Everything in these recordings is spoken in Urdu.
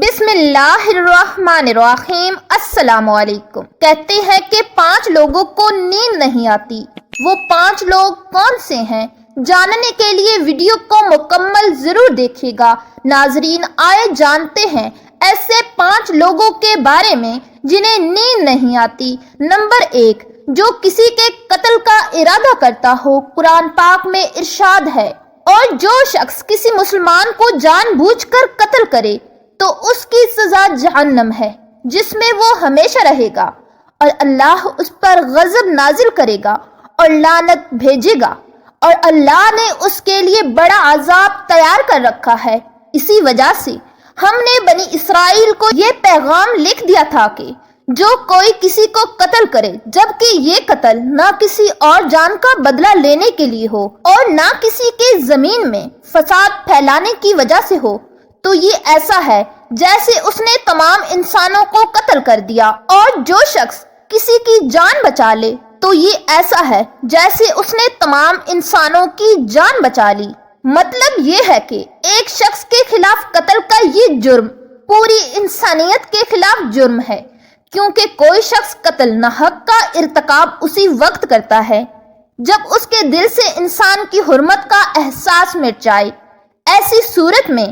بسم اللہ الرحمن الرحیم۔ السلام علیکم۔ کہتے ہیں کہ 5 لوگوں کو نیند نہیں آتی۔ وہ 5 لوگ کون سے ہیں؟ جاننے کے لیے ویڈیو کو مکمل ضرور دیکھیے گا۔ ناظرین، آئے جانتے ہیں ایسے 5 لوگوں کے بارے میں جنہیں نیند نہیں آتی۔ نمبر 1، جو کسی کے قتل کا ارادہ کرتا ہو۔ قرآن پاک میں ارشاد ہے، اور جو شخص کسی مسلمان کو جان بوجھ کر قتل کرے تو اس کی سزا جہنم ہے، جس میں وہ ہمیشہ رہے گا، اور اللہ اس پر غضب نازل کرے گا اور لعنت بھیجے گا، اور اللہ نے اس کے لیے بڑا عذاب تیار کر رکھا ہے۔ اسی وجہ سے ہم نے بنی اسرائیل کو یہ پیغام لکھ دیا تھا کہ جو کوئی کسی کو قتل کرے، جبکہ یہ قتل نہ کسی اور جان کا بدلہ لینے کے لیے ہو اور نہ کسی کے زمین میں فساد پھیلانے کی وجہ سے ہو، تو یہ ایسا ہے جیسے اس نے تمام انسانوں کو قتل کر دیا۔ اور جو شخص کسی کی جان بچا لے تو یہ ایسا ہے جیسے اس نے تمام انسانوں کی جان بچا لی۔ مطلب یہ ہے کہ ایک شخص کے خلاف قتل کا یہ جرم پوری انسانیت کے خلاف جرم ہے، کیونکہ کوئی شخص قتل نہ حق کا ارتکاب اسی وقت کرتا ہے جب اس کے دل سے انسان کی حرمت کا احساس مٹ جائے۔ ایسی صورت میں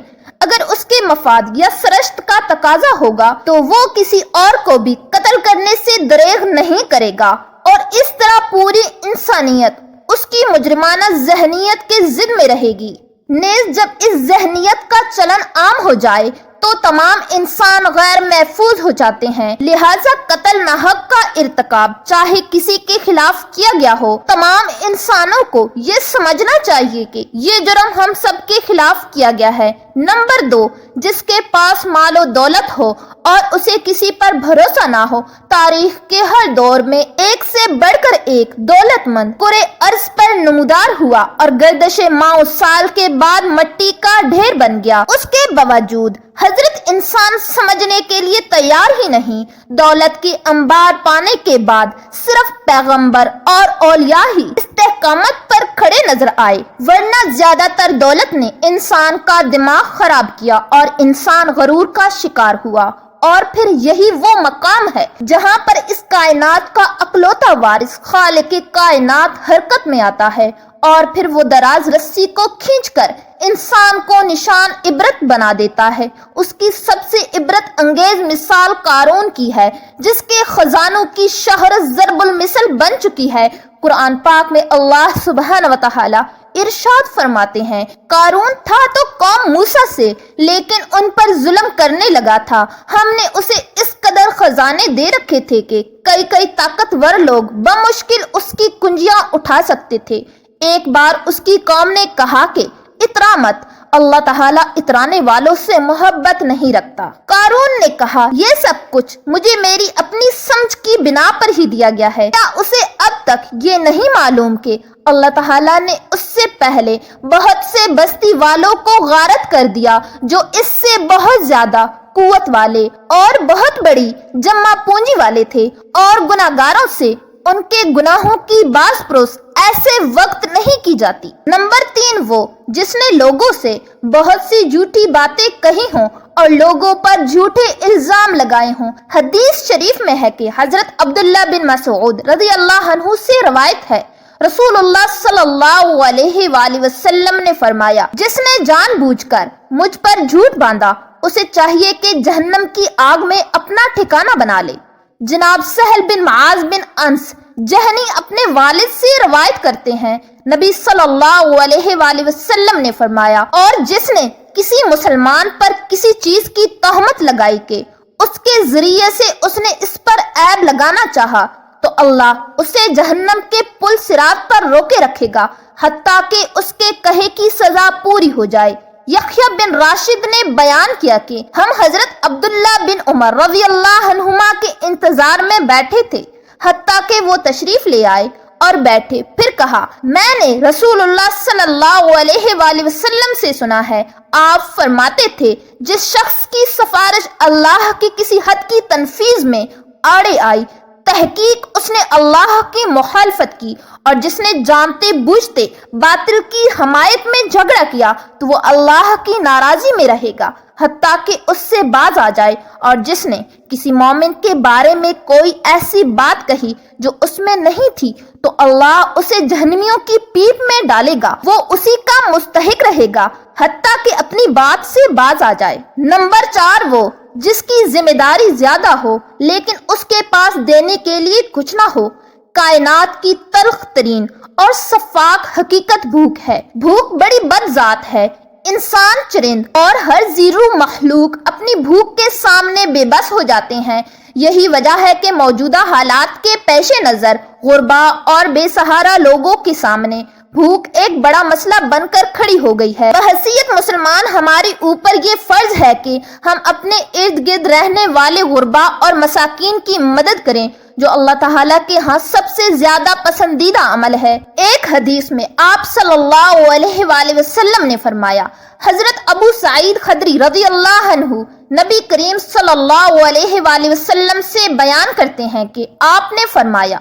اگر اس کے مفاد یا سرشت کا تقاضا ہوگا تو وہ کسی اور کو بھی قتل کرنے سے دریغ نہیں کرے گا، اور اس طرح پوری انسانیت اس کی مجرمانہ ذہنیت کے ضد میں رہے گی۔ نیز جب اس ذہنیت کا چلن عام ہو جائے تو تمام انسان غیر محفوظ ہو جاتے ہیں۔ لہٰذا قتل نہ حق کا ارتکاب چاہے کسی کے خلاف کیا گیا ہو، تمام انسانوں کو یہ سمجھنا چاہیے کہ یہ جرم ہم سب کے خلاف کیا گیا ہے۔ نمبر 2، جس کے پاس مال و دولت ہو اور اسے کسی پر بھروسہ نہ ہو۔ تاریخ کے ہر دور میں ایک سے بڑھ کر ایک دولت مند کرے ارض پر نمودار ہوا اور گردش ماہ و سال کے بعد مٹی کا ڈھیر بن گیا۔ اس کے باوجود حضرت انسان سمجھنے کے لیے تیار ہی نہیں۔ دولت کی انبار پانے کے بعد صرف پیغمبر اور اولیاء ہی استحکامت پر کھڑے نظر آئے، ورنہ زیادہ تر دولت نے انسان کا دماغ خراب کیا اور انسان غرور کا شکار ہوا۔ اور پھر یہی وہ مقام ہے جہاں پر اس کائنات کا اکلوتا وارث خالق کائنات حرکت میں آتا ہے، اور پھر وہ دراز رسی کو کھینچ کر انسان کو نشان عبرت بنا دیتا ہے۔ اس کی سب سے عبرت انگیز مثال قارون کی ہے، جس کے خزانوں کی شہرت ضرب المثل بن چکی ہے۔ قرآن پاک میں اللہ سبحانہ و تعالی ارشاد فرماتے ہیں، قارون تھا تو قوم موسیٰ سے، لیکن ان پر ظلم کرنے لگا تھا۔ ہم نے اسے اس قدر خزانے دے رکھے تھے کہ کئی طاقتور لوگ بمشکل اس کی کنجیاں اٹھا سکتے تھے۔ ایک بار اس کی قوم نے کہا کہ اترا مت، اللہ تعالیٰ اترانے والوں سے محبت نہیں رکھتا۔ قارون نے کہا، یہ سب کچھ مجھے میری اپنی سمجھ کی بنا پر ہی دیا گیا ہے۔ کیا اسے اب تک یہ نہیں معلوم کہ اللہ تعالیٰ نے اس سے پہلے بہت سے بستی والوں کو غارت کر دیا جو اس سے بہت زیادہ قوت والے اور بہت بڑی جمع پونجی والے تھے، اور گناہگاروں سے ان کے گناہوں کی باز پرس ایسے وقت نہیں کی جاتی۔ نمبر 3، وہ جس نے لوگوں سے بہت سی جھوٹی باتیں کہی ہوں اور لوگوں پر جھوٹے الزام لگائے ہوں۔ حدیث شریف میں ہے کہ حضرت عبداللہ بن مسعود رضی اللہ عنہ سے روایت ہے، رسول اللہ صلی اللہ علیہ وآلہ وسلم نے فرمایا، جس نے جان بوجھ کر مجھ پر جھوٹ باندھا اسے چاہیے کہ جہنم کی آگ میں اپنا ٹھکانہ بنا لے۔ جناب سہل بن معاذ بن انس جہنی اپنے والد سے روایت کرتے ہیں، نبی صلی اللہ علیہ وآلہ وسلم نے فرمایا، اور جس نے کسی مسلمان پر کسی چیز کی تہمت لگائی کہ اس کے ذریعے سے اس نے اس پر عیب لگانا چاہا تو اللہ اسے جہنم کے پل صراط پر روکے رکھے گا حتیٰ کہ اس کے کہے کی سزا پوری ہو جائے۔ یحییٰ بن راشد نے بیان کیا کہ ہم حضرت عبداللہ بن عمر رضی اللہ عنہما کے انتظار میں بیٹھے تھے حتیٰ کہ وہ تشریف لے آئے اور بیٹھے۔ پھر کہا، میں نے رسول اللہ صلی اللہ علیہ وآلہ وسلم سے سنا ہے، آپ فرماتے تھے، جس شخص کی سفارش اللہ کی کسی حد کی تنفیذ میں آڑے آئی تحقیق اس نے اللہ کی مخالفت کی، اور جس نے جانتے بوجھتے باطل کی حمایت میں جھگڑا کیا تو وہ اللہ کی ناراضی میں رہے گا حتیٰ کہ اس سے باز آ جائے، اور جس نے کسی مومن کے بارے میں کوئی ایسی بات کہی جو اس میں نہیں تھی تو اللہ اسے جہنمیوں کی پیٹ میں ڈالے گا، وہ اسی کا مستحق رہے گا حتیٰ کہ اپنی بات سے باز آ جائے۔ نمبر 4، وہ جس کی ذمہ داری زیادہ ہو لیکن اس کے پاس دینے کے لیے کچھ نہ ہو۔ کائنات کی تلخ ترین اور شفاف حقیقت بھوک ہے۔ بھوک بڑی بد ذات ہے۔ انسان، چرند اور ہر زیرو مخلوق اپنی بھوک کے سامنے بے بس ہو جاتے ہیں۔ یہی وجہ ہے کہ موجودہ حالات کے پیش نظر غرباء اور بے سہارا لوگوں کے سامنے بھوک ایک بڑا مسئلہ بن کر کھڑی ہو گئی ہے۔ بحیثیت مسلمان ہمارے اوپر یہ فرض ہے کہ ہم اپنے ارد گرد رہنے والے غرباء اور مساکین کی مدد کریں، جو اللہ تعالیٰ کے ہاں سب سے زیادہ پسندیدہ عمل ہے۔ ایک حدیث میں آپ صلی اللہ علیہ وآلہ وسلم نے فرمایا، حضرت ابو سعید خدری رضی اللہ عنہ نبی کریم صلی اللہ علیہ وآلہ وسلم سے بیان کرتے ہیں کہ آپ نے فرمایا،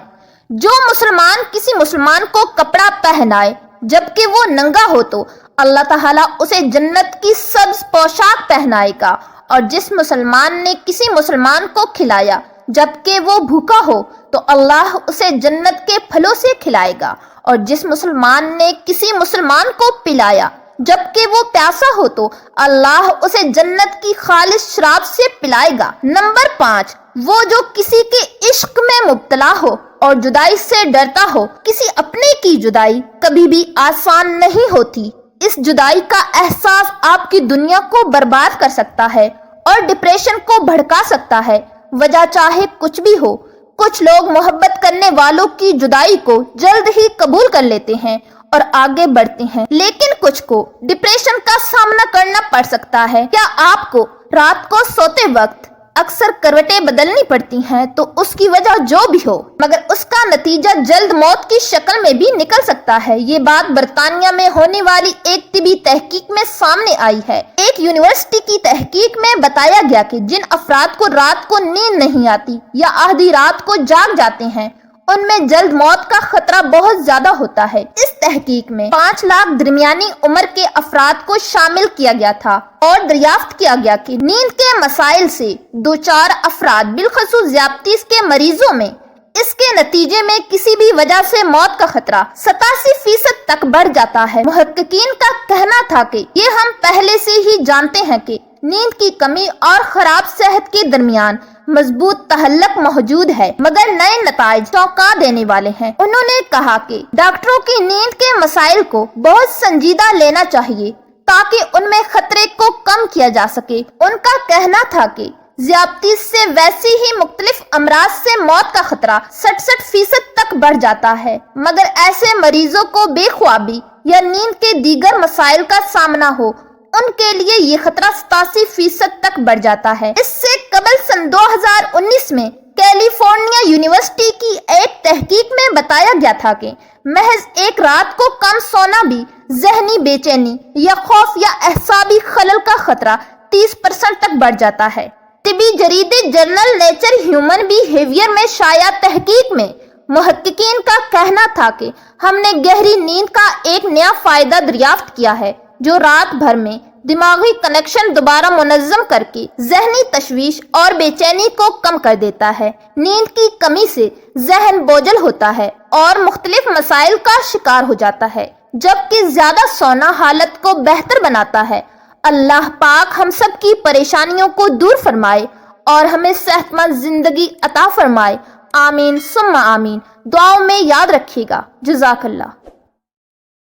جو مسلمان کسی مسلمان کو کپڑا پہنائے جبکہ وہ ننگا ہو تو اللہ تعالیٰ اسے جنت کی سبز پوشاک پہنائے گا، اور جس مسلمان نے کسی مسلمان کو کھلایا جبکہ وہ بھوکا ہو تو اللہ اسے جنت کے پھلوں سے کھلائے گا، اور جس مسلمان نے کسی مسلمان کو پلایا جبکہ وہ پیاسا ہو تو اللہ اسے جنت کی خالص شراب سے پلائے گا۔ نمبر 5، وہ جو کسی کے عشق میں مبتلا ہو اور جدائی سے ڈرتا ہو۔ کسی اپنے کی جدائی کبھی بھی آسان نہیں ہوتی۔ اس جدائی کا احساس آپ کی دنیا کو برباد کر سکتا ہے اور ڈپریشن کو بھڑکا سکتا ہے، وجہ چاہے کچھ بھی ہو۔ کچھ لوگ محبت کرنے والوں کی جدائی کو جلد ہی قبول کر لیتے ہیں اور آگے بڑھتے ہیں، لیکن کچھ کو ڈپریشن کا سامنا کرنا پڑ سکتا ہے۔ کیا آپ کو رات کو سوتے وقت اکثر کروٹیں بدلنی پڑتی ہیں تو اس کی وجہ جو بھی ہو مگر اس کا نتیجہ جلد موت کی شکل میں بھی نکل سکتا ہے؟ یہ بات برطانیہ میں ہونے والی ایک طبی تحقیق میں سامنے آئی ہے۔ ایک یونیورسٹی کی تحقیق میں بتایا گیا کہ جن افراد کو رات کو نیند نہیں آتی یا آدھی رات کو جاگ جاتے ہیں ان میں جلد موت کا خطرہ بہت زیادہ ہوتا ہے۔ اس تحقیق میں 5 لاکھ درمیانی عمر کے افراد کو شامل کیا گیا تھا اور دریافت کیا گیا کہ نیند کے مسائل سے دوچار افراد بالخصوص ذیابیطس کے مریضوں میں اس کے نتیجے میں کسی بھی وجہ سے موت کا خطرہ 87% تک بڑھ جاتا ہے۔ محققین کا کہنا تھا کہ یہ ہم پہلے سے ہی جانتے ہیں کہ نیند کی کمی اور خراب صحت کے درمیان مضبوط تعلق موجود ہے، مگر نئے نتائج چونکا دینے والے ہیں۔ انہوں نے کہا کہ ڈاکٹروں کی نیند کے مسائل کو بہت سنجیدہ لینا چاہیے تاکہ ان میں خطرے کو کم کیا جا سکے۔ ان کا کہنا تھا کہ ذیابیطس سے ویسی ہی مختلف امراض سے موت کا خطرہ 67% تک بڑھ جاتا ہے، مگر ایسے مریضوں کو بے خوابی یا نیند کے دیگر مسائل کا سامنا ہو ان کے لیے یہ خطرہ 87% تک بڑھ جاتا ہے۔ اس سے قبل سن 2019 میں کیلیفورنیا یونیورسٹی کی ایک تحقیق میں بتایا گیا تھا کہ محض ایک رات کو کم سونا بھی ذہنی بے چینی یا خوف یا اعصابی خلل کا خطرہ 30% تک بڑھ جاتا ہے۔ طبی جریدے جرنل نیچر ہیومن بیہیویئر میں شائع تحقیق میں محققین کا کہنا تھا کہ ہم نے گہری نیند کا ایک نیا فائدہ دریافت کیا ہے جو رات بھر میں دماغی کنیکشن دوبارہ منظم کر کے ذہنی تشویش اور بے چینی کو کم کر دیتا ہے۔ نیند کی کمی سے ذہن بوجھل ہوتا ہے اور مختلف مسائل کا شکار ہو جاتا ہے، جبکہ زیادہ سونا حالت کو بہتر بناتا ہے۔ اللہ پاک ہم سب کی پریشانیوں کو دور فرمائے اور ہمیں صحت مند زندگی عطا فرمائے۔ آمین ثم آمین۔ دعاؤں میں یاد رکھیے گا۔ جزاک اللہ۔